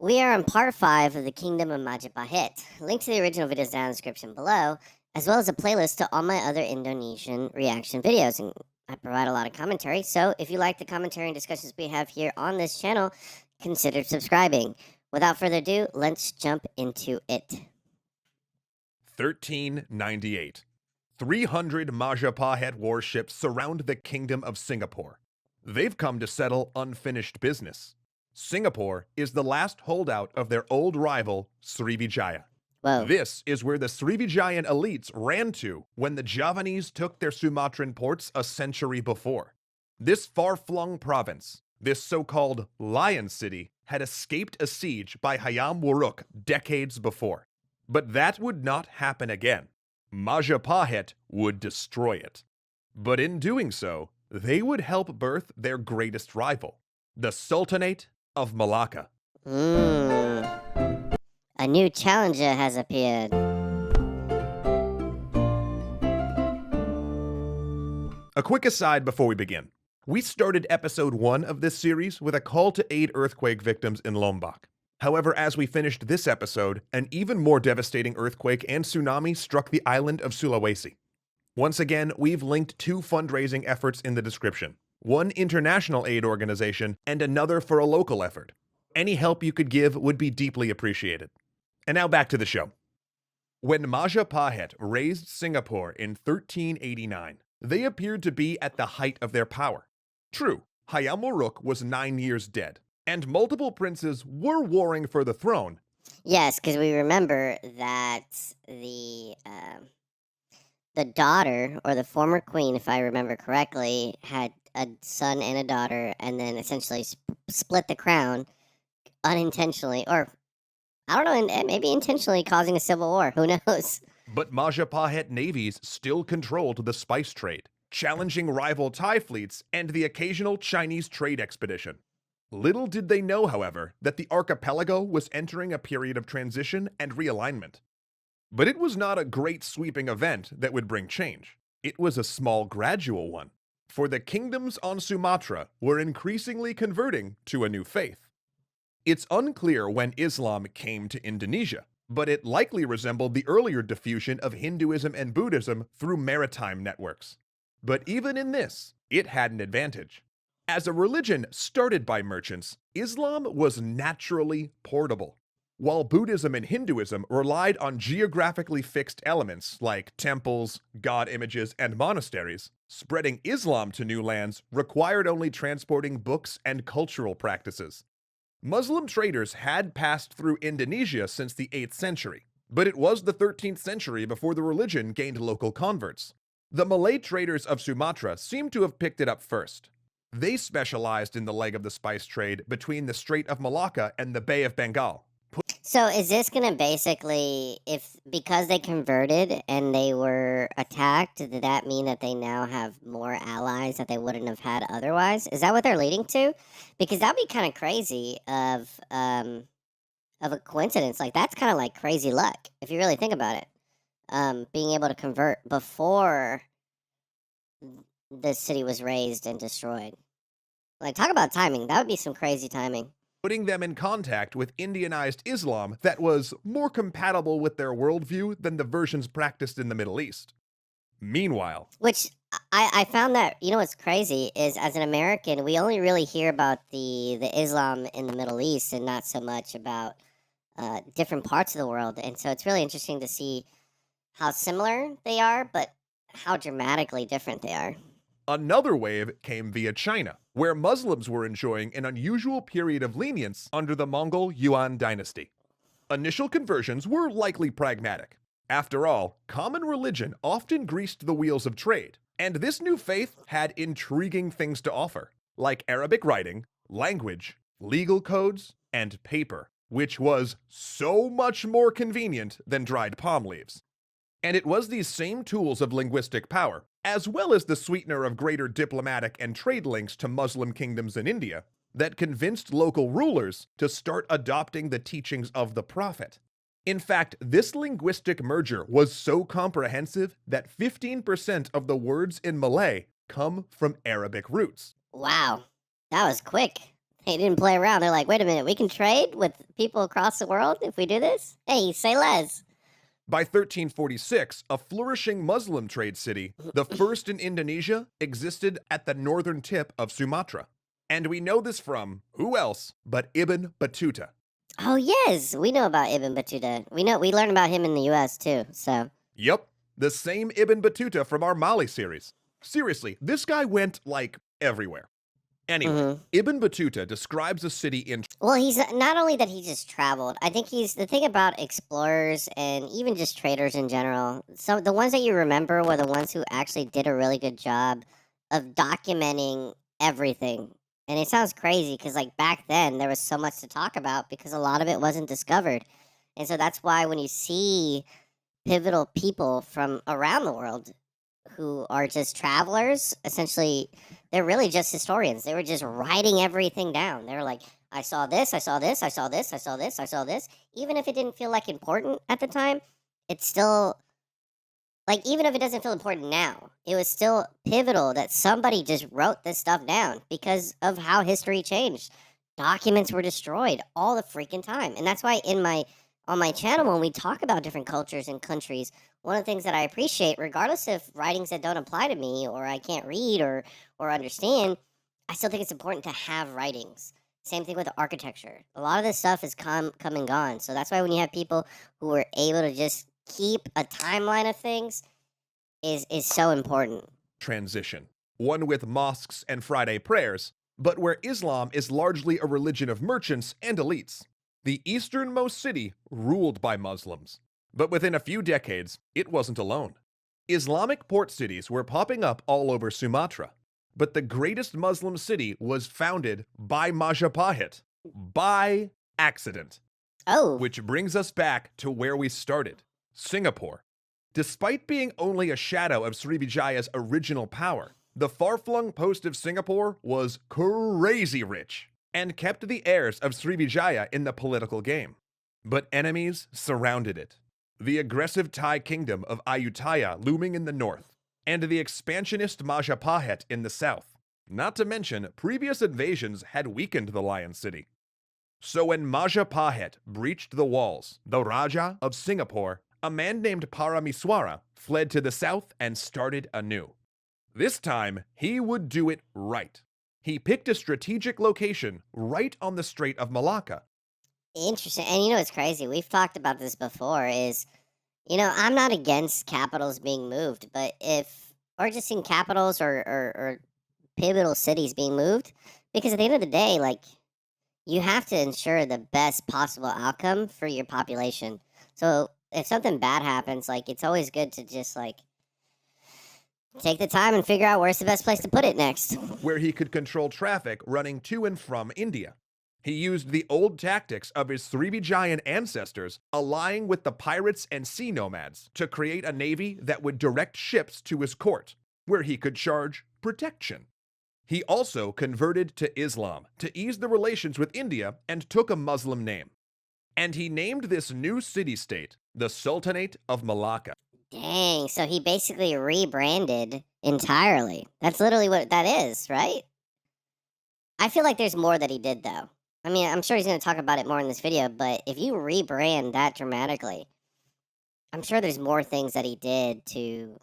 We are on part 5 of the Kingdom of Majapahit. Link to the original video is down in the description below, as well as a playlist to all my other Indonesian reaction videos. And I provide a lot of commentary, so if you like the commentary and discussions we have here on this channel, consider subscribing. Without further ado, let's jump into it. 1398. 300 Majapahit warships surround the Kingdom of Singapore. They've come to settle unfinished business. Singapore is the last holdout of their old rival, Srivijaya. Whoa. This is where the Srivijayan elites ran to when the Javanese took their Sumatran ports a century before. This far-flung province, this so-called Lion City, had escaped a siege by Hayam Wuruk decades before. But that would not happen again. Majapahit would destroy it. But in doing so, they would help birth their greatest rival, the Sultanate of Malacca. A new challenger has appeared. A quick aside before we begin. We started episode 1 of this series with a call to aid earthquake victims in Lombok. However, as we finished this episode, an even more devastating earthquake and tsunami struck the island of Sulawesi. Once again, we've linked 2 fundraising efforts in the description. One international aid organization and another for a local effort. Any help you could give would be deeply appreciated. And now back to the show. When Majapahit raised Singapore in 1389, they appeared to be at the height of their power. True, Hayam Wuruk was 9 years dead, and multiple princes were warring for the throne. Yes, because we remember that the daughter, or the former queen, if I remember correctly, had a son and a daughter, and then essentially split the crown unintentionally, or I don't know, and maybe intentionally causing a civil war. Who knows? But Majapahit navies still controlled the spice trade, challenging rival Thai fleets and the occasional Chinese trade expedition. Little did they know, however, that the archipelago was entering a period of transition and realignment. But it was not a great sweeping event that would bring change. It was a small gradual one, for the kingdoms on Sumatra were increasingly converting to a new faith. It's unclear when Islam came to Indonesia, but it likely resembled the earlier diffusion of Hinduism and Buddhism through maritime networks. But even in this, it had an advantage. As a religion started by merchants, Islam was naturally portable. While Buddhism and Hinduism relied on geographically fixed elements like temples, god images, and monasteries, spreading Islam to new lands required only transporting books and cultural practices. Muslim traders had passed through Indonesia since the 8th century, but it was the 13th century before the religion gained local converts. The Malay traders of Sumatra seem to have picked it up first. They specialized in the leg of the spice trade between the Strait of Malacca and the Bay of Bengal. So is this gonna basically, because they converted and they were attacked, did that mean that they now have more allies that they wouldn't have had otherwise? Is that what they're leading to? Because that'd be kind of crazy of a coincidence. Like, that's kind of like crazy luck if you really think about it. Being able to convert before the city was raised and destroyed. Like, talk about timing. That would be some crazy timing. Putting them in contact with Indianized Islam that was more compatible with their worldview than the versions practiced in the Middle East. Meanwhile, which I found that, you know what's crazy is, as an American, we only really hear about the Islam in the Middle East and not so much about different parts of the world. And so it's really interesting to see how similar they are, but how dramatically different they are. Another wave came via China, where Muslims were enjoying an unusual period of lenience under the Mongol Yuan dynasty. Initial conversions were likely pragmatic. After all, common religion often greased the wheels of trade, and this new faith had intriguing things to offer, like Arabic writing, language, legal codes, and paper, which was so much more convenient than dried palm leaves. And it was these same tools of linguistic power, as well as the sweetener of greater diplomatic and trade links to Muslim kingdoms in India, that convinced local rulers to start adopting the teachings of the Prophet. In fact, this linguistic merger was so comprehensive that 15% of the words in Malay come from Arabic roots. Wow, that was quick. They didn't play around. They're like, wait a minute, we can trade with people across the world if we do this? Hey, say less. By 1346, a flourishing Muslim trade city, the first in Indonesia, existed at the northern tip of Sumatra. And we know this from who else but Ibn Battuta. Oh, yes, we know about Ibn Battuta. We learn about him in the US too, so. Yup, the same Ibn Battuta from our Mali series. Seriously, this guy went, like, everywhere. Anyway, Ibn Battuta describes a city in... Well, he's not only that he just traveled. I think he's the thing about explorers and even just traders in general. So the ones that you remember were the ones who actually did a really good job of documenting everything. And it sounds crazy because, like, back then there was so much to talk about because a lot of it wasn't discovered. And so that's why when you see pivotal people from around the world who are just travelers, essentially, they're really just historians. They were just writing everything down. They were like, I saw this, I saw this, I saw this, I saw this, I saw this. Even if it didn't feel like important at the time, it's still like, even if it doesn't feel important now, it was still pivotal that somebody just wrote this stuff down because of how history changed. Documents were destroyed all the freaking time. And that's why on my channel, when we talk about different cultures and countries, one of the things that I appreciate, regardless of writings that don't apply to me or I can't read or understand, I still think it's important to have writings. Same thing with architecture. A lot of this stuff is come and gone. So that's why when you have people who are able to just keep a timeline of things is so important. Transition, one with mosques and Friday prayers, but where Islam is largely a religion of merchants and elites. The easternmost city ruled by Muslims. But within a few decades, it wasn't alone. Islamic port cities were popping up all over Sumatra, but the greatest Muslim city was founded by Majapahit, by accident. Oh. Which brings us back to where we started, Singapore. Despite being only a shadow of Srivijaya's original power, the far-flung post of Singapore was crazy rich and kept the heirs of Srivijaya in the political game. But enemies surrounded it. The aggressive Thai kingdom of Ayutthaya looming in the north, and the expansionist Majapahit in the south. Not to mention, previous invasions had weakened the Lion City. So when Majapahit breached the walls, the Raja of Singapore, a man named Paramiswara, fled to the south and started anew. This time, he would do it right. He picked a strategic location right on the Strait of Malacca. Interesting. And you know what's crazy? We've talked about this before is, I'm not against capitals being moved, but or just in capitals or pivotal cities being moved, because at the end of the day, like, you have to ensure the best possible outcome for your population. So if something bad happens, like, it's always good to just, like, take the time and figure out where's the best place to put it next. Where he could control traffic running to and from India. He used the old tactics of his Srivijayan ancestors, allying with the pirates and sea nomads to create a navy that would direct ships to his court, where he could charge protection. He also converted to Islam to ease the relations with India and took a Muslim name. And he named this new city-state the Sultanate of Malacca. Dang, so he basically rebranded entirely. That's literally what that is, right? I feel like there's more that he did, though. I mean, I'm sure he's going to talk about it more in this video, but if you rebrand that dramatically, I'm sure there's more things that he did to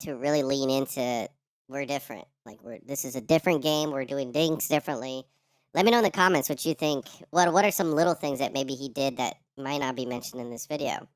really lean into, we're different. Like, this is a different game. We're doing things differently. Let me know in the comments what you think. What are some little things that maybe he did that might not be mentioned in this video?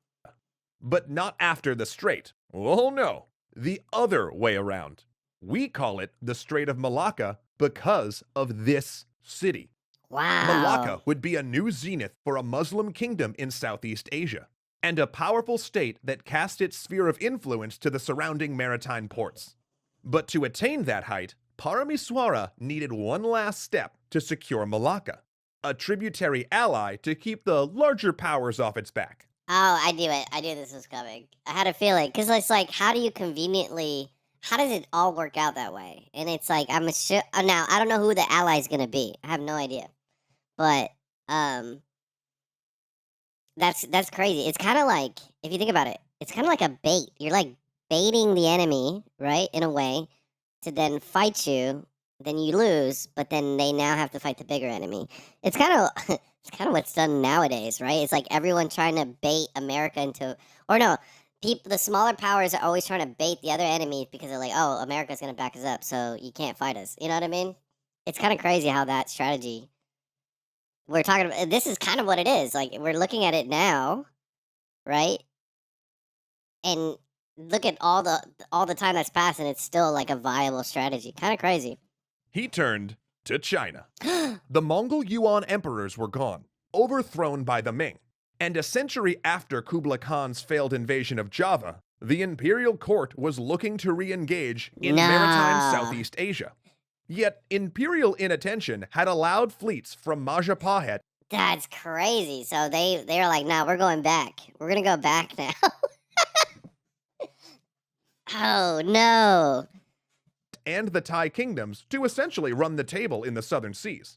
But not after the Strait. Oh no, the other way around. We call it the Strait of Malacca because of this city. Wow. Malacca would be a new zenith for a Muslim kingdom in Southeast Asia, and a powerful state that cast its sphere of influence to the surrounding maritime ports. But to attain that height, Paramiswara needed one last step to secure Malacca, a tributary ally to keep the larger powers off its back. Oh, I knew it. I knew this was coming. I had a feeling. Because it's like, how does it all work out that way? And it's like, now, I don't know who the ally is going to be. I have no idea. But, that's crazy. It's kind of like, if you think about it, it's kind of like a bait. You're like baiting the enemy, right, in a way, to then fight you. then you lose, but then they now have to fight the bigger enemy. It's kind of it's kind of what's done nowadays, right? It's like everyone trying to bait America into, or no, people, the smaller powers are always trying to bait the other enemies because they're like, oh, America's gonna back us up, so you can't fight us. You know what I mean? It's kind of crazy how that strategy we're talking about. This is kind of what it is. Like we're looking at it now, right? And look at all the time that's passed, and it's still like a viable strategy. Kind of crazy. He turned to China. The Mongol Yuan emperors were gone, overthrown by the Ming. And a century after Kublai Khan's failed invasion of Java, the imperial court was looking to re-engage in maritime Nah. Southeast Asia. Yet imperial inattention had allowed fleets from Majapahit. That's crazy. So they're like, nah, we're going back. We're gonna go back now. Oh no. And the Thai kingdoms to essentially run the table in the southern seas.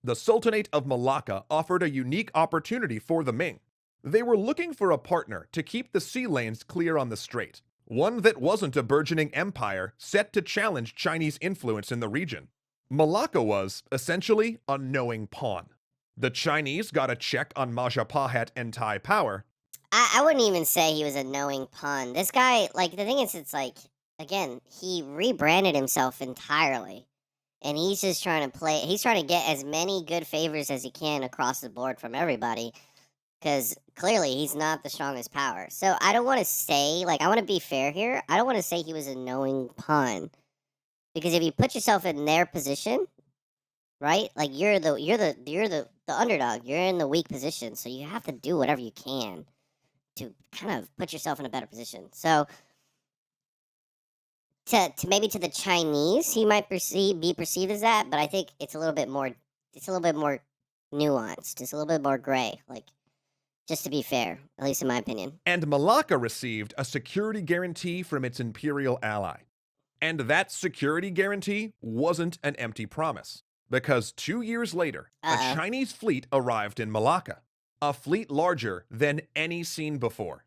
The Sultanate of Malacca offered a unique opportunity for the Ming. They were looking for a partner to keep the sea lanes clear on the strait, one that wasn't a burgeoning empire set to challenge Chinese influence in the region. Malacca was, essentially, a knowing pawn. The Chinese got a check on Majapahit and Thai power. I wouldn't even say he was a knowing pun. This guy, like, the thing is, it's like, again, he rebranded himself entirely. And he's just trying to play, he's trying to get as many good favors as he can across the board from everybody. Because clearly he's not the strongest power. So I don't want to say, like, I want to be fair here. I don't want to say he was a knowing pun. Because if you put yourself in their position, right? Like you're the underdog. You're in the weak position, so you have to do whatever you can to kind of put yourself in a better position. So to maybe to the Chinese, he might be perceived as that, but I think it's a little bit more nuanced. It's a little bit more gray, like just to be fair, at least in my opinion. And Malacca received a security guarantee from its imperial ally. And that security guarantee wasn't an empty promise, because 2 years later, a Chinese fleet arrived in Malacca, a fleet larger than any seen before.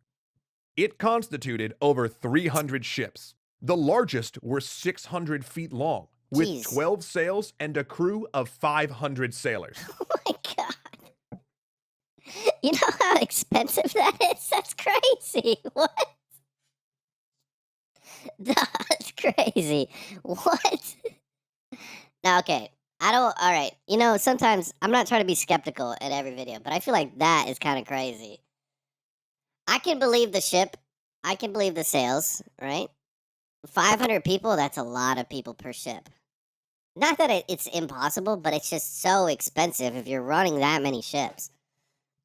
It constituted over 300 ships. The largest were 600 feet long, with Jeez. 12 sails and a crew of 500 sailors. Oh my god. You know how expensive that is? That's crazy. What? That's crazy. What? Now, okay. Alright. You know, sometimes I'm not trying to be skeptical at every video, but I feel like that is kind of crazy. I can believe the ship. I can believe the sails, right? 500 people, that's a lot of people per ship. Not that it's impossible, but it's just so expensive if you're running that many ships.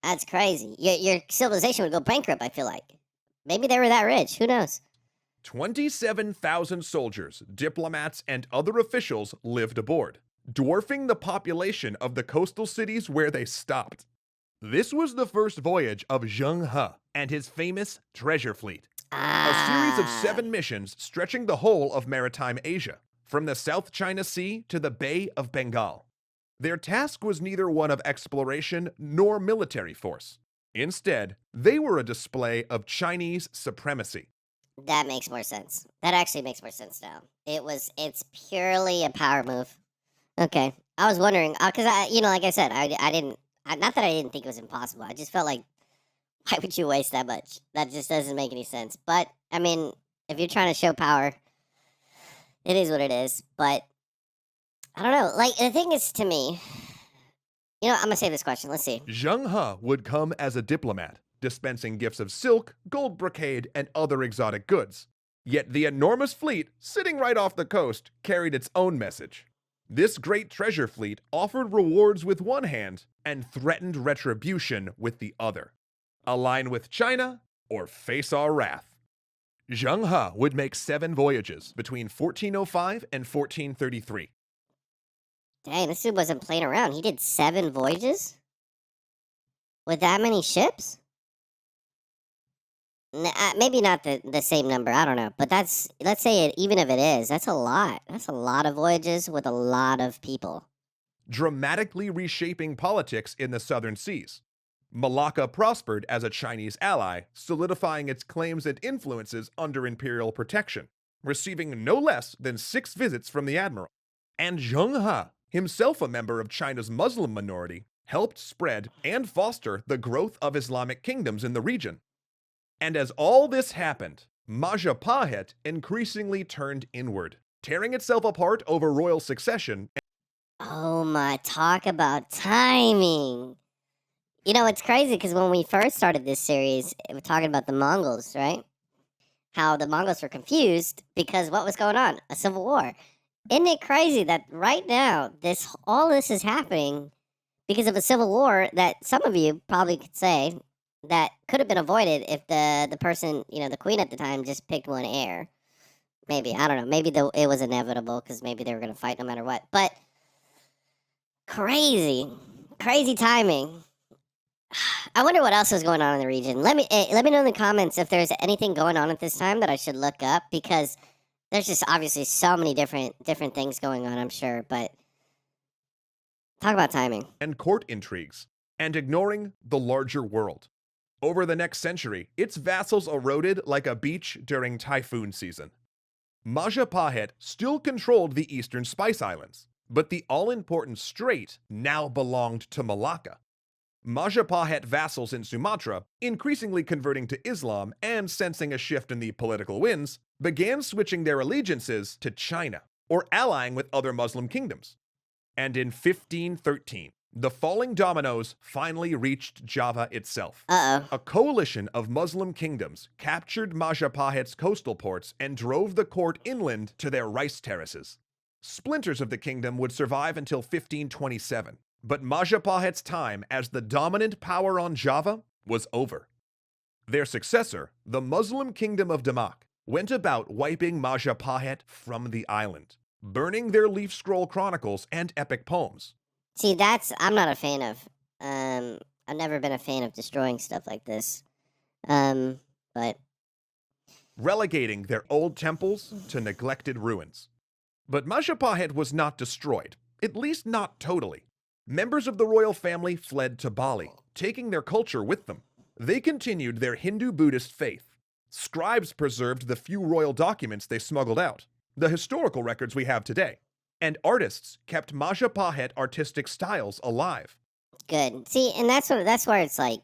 That's crazy. Your civilization would go bankrupt, I feel like. Maybe they were that rich. Who knows? 27,000 soldiers, diplomats, and other officials lived aboard, dwarfing the population of the coastal cities where they stopped. This was the first voyage of Zheng He and his famous treasure fleet. A series of 7 missions stretching the whole of maritime Asia, from the South China Sea to the Bay of Bengal. Their task was neither one of exploration nor military force. Instead, they were a display of Chinese supremacy. That makes more sense. That actually makes more sense now. It's purely a power move. Okay. I was wondering, because like I said, I didn't, not that I didn't think it was impossible. I just felt like, why would you waste that much? That just doesn't make any sense. But, I mean, if you're trying to show power, it is what it is. But, I don't know. Like, the thing is, to me, I'm going to save this question. Let's see. Zheng He would come as a diplomat, dispensing gifts of silk, gold brocade, and other exotic goods. Yet the enormous fleet, sitting right off the coast, carried its own message. This great treasure fleet offered rewards with one hand and threatened retribution with the other. Align with China or face our wrath. Zheng He would make 7 voyages between 1405 and 1433. Dang, this dude wasn't playing around. He did 7 voyages? With that many ships? Maybe not the same number, I don't know. But let's say it, even if it is, that's a lot. That's a lot of voyages with a lot of people. Dramatically reshaping politics in the southern seas. Malacca prospered as a Chinese ally, solidifying its claims and influences under imperial protection, receiving no less than 6 visits from the admiral. And Zheng He, himself a member of China's Muslim minority, helped spread and foster the growth of Islamic kingdoms in the region. And as all this happened, Majapahit increasingly turned inward, tearing itself apart over royal succession. Oh my, talk about timing. You know, it's crazy because when we first started this series, we're talking about the Mongols, right? How the Mongols were confused because what was going on? A civil war. Isn't it crazy that right now all this is happening because of a civil war that some of you probably could say that could have been avoided if the person, the queen at the time, just picked one heir. Maybe, I don't know. Maybe it was inevitable because maybe they were going to fight no matter what. But crazy timing. I wonder what else is going on in the region. Let me know in the comments if there's anything going on at this time that I should look up, because there's just obviously so many different things going on, I'm sure, but talk about timing. And court intrigues, and ignoring the larger world. Over the next century, its vassals eroded like a beach during typhoon season. Majapahit still controlled the eastern Spice Islands, but the all-important strait now belonged to Malacca. Majapahit vassals in Sumatra, increasingly converting to Islam and sensing a shift in the political winds, began switching their allegiances to China, or allying with other Muslim kingdoms. And in 1513, the falling dominoes finally reached Java itself. A coalition of Muslim kingdoms captured Majapahit's coastal ports and drove the court inland to their rice terraces. Splinters of the kingdom would survive until 1527, but Majapahit's time as the dominant power on Java was over. Their successor, the Muslim kingdom of Demak, went about wiping Majapahit from the island, burning their leaf scroll chronicles and epic poems. See, I'm not a fan of. I've never been a fan of destroying stuff like this. But relegating their old temples to neglected ruins. But Majapahit was not destroyed, at least not totally. Members of the royal family fled to Bali, taking their culture with them. They continued their Hindu-Buddhist faith. Scribes preserved the few royal documents they smuggled out, the historical records we have today. And artists kept Majapahit artistic styles alive. Good. See, and that's where it's like,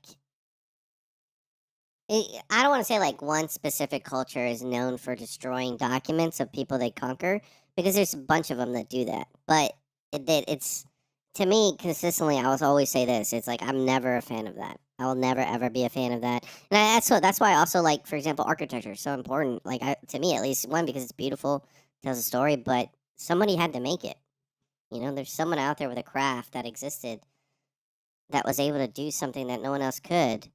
I don't want to say like one specific culture is known for destroying documents of people they conquer, because there's a bunch of them that do that. But it's, to me, consistently, I will always say this. It's like, I'm never a fan of that. I will never, ever be a fan of that. And that's why I also, like, for example, architecture is so important. Like, to me, at least, one, because it's beautiful, tells a story, but somebody had to make it. There's someone out there with a craft that existed that was able to do something that no one else could.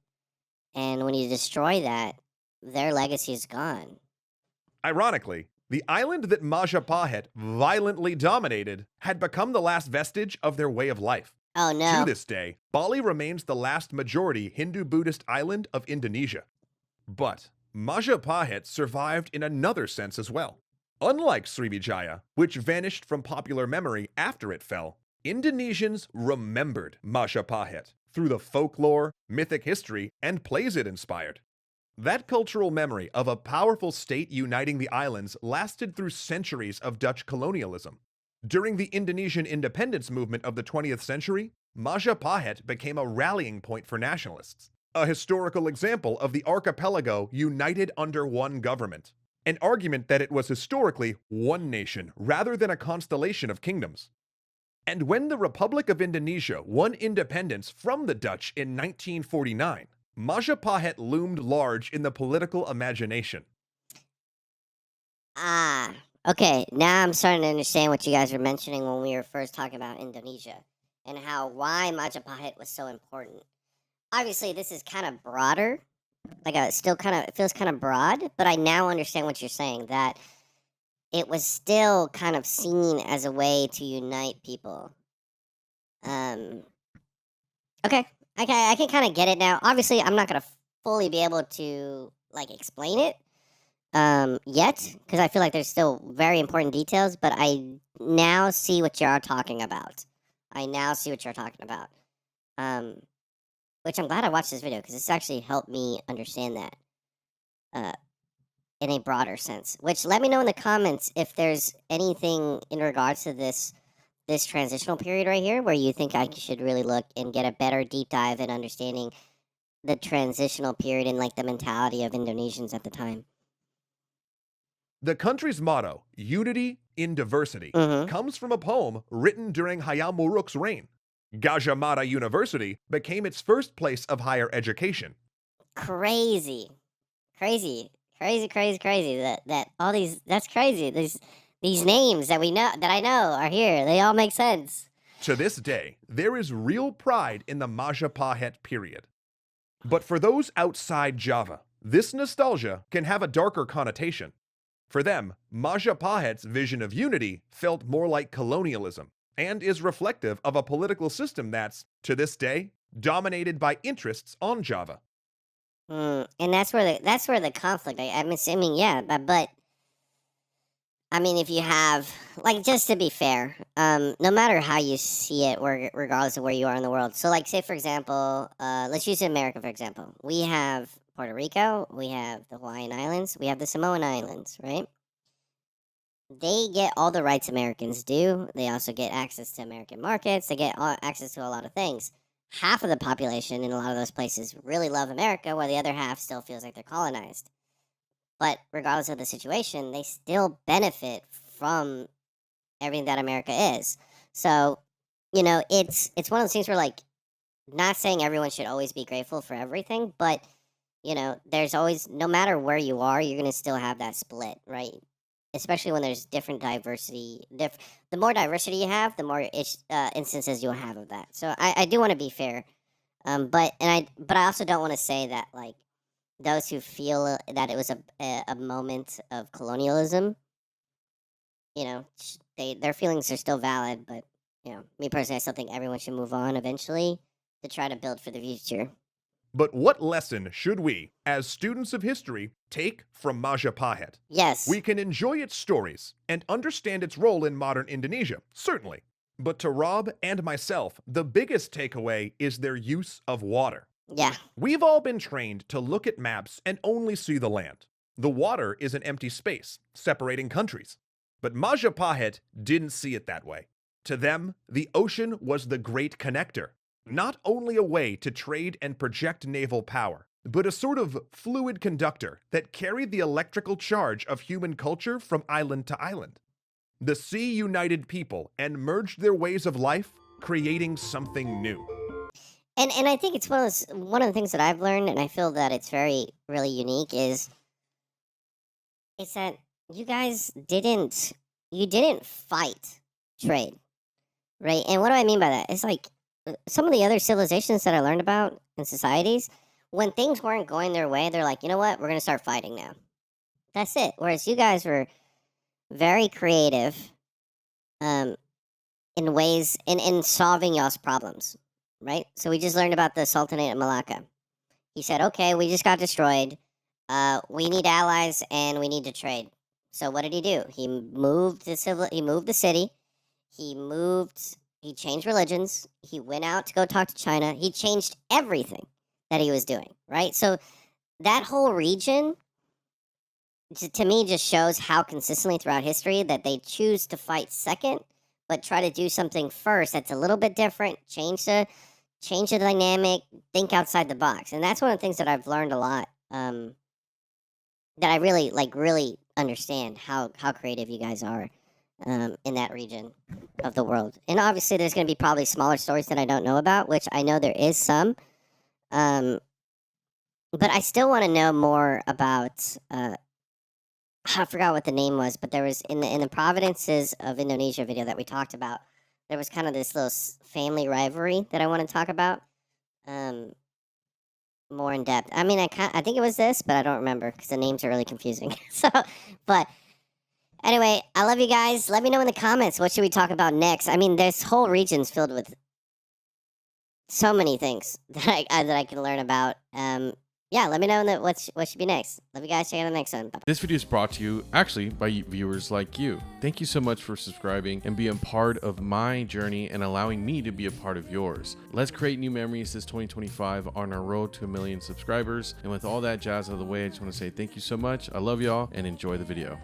And when you destroy that, their legacy is gone. Ironically, the island that Majapahit violently dominated had become the last vestige of their way of life. Oh no. To this day, Bali remains the last majority Hindu-Buddhist island of Indonesia. But Majapahit survived in another sense as well. Unlike Srivijaya, which vanished from popular memory after it fell, Indonesians remembered Majapahit through the folklore, mythic history, and plays it inspired. That cultural memory of a powerful state uniting the islands lasted through centuries of Dutch colonialism. During the Indonesian independence movement of the 20th century, Majapahit became a rallying point for nationalists, a historical example of the archipelago united under one government, an argument that it was historically one nation rather than a constellation of kingdoms. And when the Republic of Indonesia won independence from the Dutch in 1949, Majapahit loomed large in the political imagination. Okay, now I'm starting to understand what you guys were mentioning when we were first talking about Indonesia and why Majapahit was so important. Obviously, this is kind of broader. It feels kind of broad, but I now understand what you're saying, that it was still kind of seen as a way to unite people. Okay, I can kind of get it now. Obviously, I'm not going to fully be able to, explain it yet, because I feel like there's still very important details, but I now see what you're talking about. Which I'm glad I watched this video, because this actually helped me understand that in a broader sense. Which, let me know in the comments if there's anything in regards to this this transitional period right here where you think I should really look and get a better deep dive in understanding the transitional period and like the mentality of Indonesians at the time? The country's motto, Unity in Diversity, Mm-hmm. comes from a poem written during Hayam Wuruk's reign. Gajah Mada University became its first place of higher education. Crazy, crazy, crazy, crazy, crazy. That all these that's crazy. These names that we know that I know are here. They all make sense. To this day, there is real pride in the Majapahit period. But for those outside Java, this nostalgia can have a darker connotation. For them, Majapahit's vision of unity felt more like colonialism and is reflective of a political system that's, to this day, dominated by interests on Java. And that's where the conflict. I'm assuming, yeah, but I mean, if you have like just to be fair, no matter how you see it, or regardless of where you are in the world. So, like, say for example, let's use America for example. We have Puerto Rico, we have the Hawaiian Islands, we have the Samoan Islands, right? They get all the rights Americans do. They also get access to American markets. They get access to a lot of things. Half of the population in a lot of those places really love America, while the other half still feels like they're colonized. But regardless of the situation, they still benefit from everything that America is. So, it's one of those things where like not saying everyone should always be grateful for everything, but there's always, no matter where you are, you're gonna still have that split, right? Especially when there's different diversity. The more diversity you have, the more instances you'll have of that. So I do want to be fair, but I also don't want to say that like those who feel that it was a moment of colonialism, their feelings are still valid. But me personally, I still think everyone should move on eventually to try to build for the future. But what lesson should we, as students of history, take from Majapahit? Yes. We can enjoy its stories and understand its role in modern Indonesia, certainly. But to Rob and myself, the biggest takeaway is their use of water. Yeah. We've all been trained to look at maps and only see the land. The water is an empty space, separating countries. But Majapahit didn't see it that way. To them, the ocean was the great connector, not only a way to trade and project naval power, but a sort of fluid conductor that carried the electrical charge of human culture from island to island. The sea united people and merged their ways of life, creating something new. And I think it's one of the things that I've learned, and I feel that it's very really unique is that you guys didn't fight trade, right? And what do I mean by that? It's like some of the other civilizations that I learned about in societies, when things weren't going their way, they're like, you know what, we're gonna start fighting now. That's it. Whereas you guys were very creative, in ways in solving y'all's problems, right? So we just learned about the Sultanate of Malacca. He said, "Okay, we just got destroyed. We need allies and we need to trade." So what did he do? He moved He moved the city. He moved. He changed religions. He went out to go talk to China. He changed everything that he was doing, right? So that whole region, to me, just shows how consistently throughout history that they choose to fight second, but try to do something first that's a little bit different. Change the dynamic. Think outside the box, and that's one of the things that I've learned a lot. That I really understand how creative you guys are in that region of the world. And obviously, there's going to be probably smaller stories that I don't know about, which I know there is some. But I still want to know more about. I forgot what the name was, but there was in the Providences of Indonesia video that we talked about. There was kind of this little family rivalry that I want to talk about. More in depth. I mean, I think it was this, but I don't remember because the names are really confusing. So, but anyway, I love you guys. Let me know in the comments what should we talk about next. I mean, this whole region's filled with so many things that I can learn about. Yeah, let me know what should be next. Love you guys. Check out the next one. Bye. This video is brought to you actually by viewers like you. Thank you so much for subscribing and being part of my journey and allowing me to be a part of yours. Let's create new memories this 2025 on our road to 1 million subscribers. And with all that jazz out of the way, I just want to say thank you so much. I love y'all and enjoy the video.